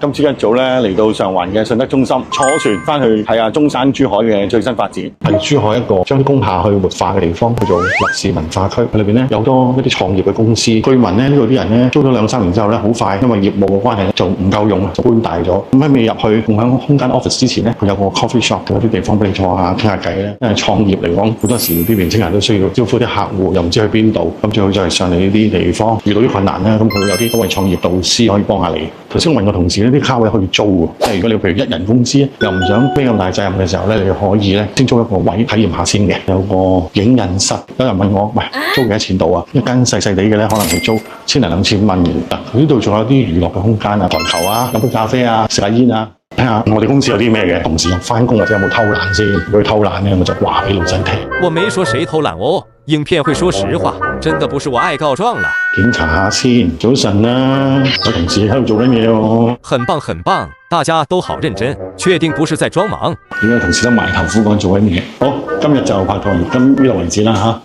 今朝一早咧嚟到上環嘅信德中心，坐船翻去睇下中山珠海嘅最新發展。係珠海一個將啲工廈去活化嘅地方，叫做歷史文化區。裏邊咧有好多一啲創業嘅公司。據聞咧呢度啲人咧租咗2-3年之後咧，好快因為業務嘅關係就唔夠用，就搬大咗。咁喺未入去共享空間 office 之前咧，佢有個 coffee shop 嗰啲地方俾你坐下傾下偈咧。因為創業嚟講，好多時啲年青人都需要招呼啲客戶，又唔知去邊度，咁最好就係上嚟呢啲地方。遇到啲困難咧，咁佢會有啲所謂創業導師可以幫下你。頭先我問個同事呢啲卡位可以租喎，即係如果你譬如1人公司，又唔想孭咁大責任嘅時候咧，你可以咧先租一個位體驗下先嘅。有個影印室，有人問我，喂，租幾多錢到啊？一間細細地嘅咧，可能係租1000-2000蚊嘅。嗱，呢度仲有啲娛樂嘅空間啊，台球啊，飲杯咖啡啊，食下煙啊。睇下我哋公司有啲咩嘅同事翻工或者有冇偷懶先，如果偷懶咧，我就話俾老細聽。我沒說誰偷懶哦，影片會說實話，真的不是我愛告狀了。檢查下先，早晨啦，有同事喺度做緊嘢喎。很棒很棒，大家都好認真，確定不是在裝忙？點解同事都埋頭苦幹做緊嘢？好，今日就拍到今呢度為止啦嚇。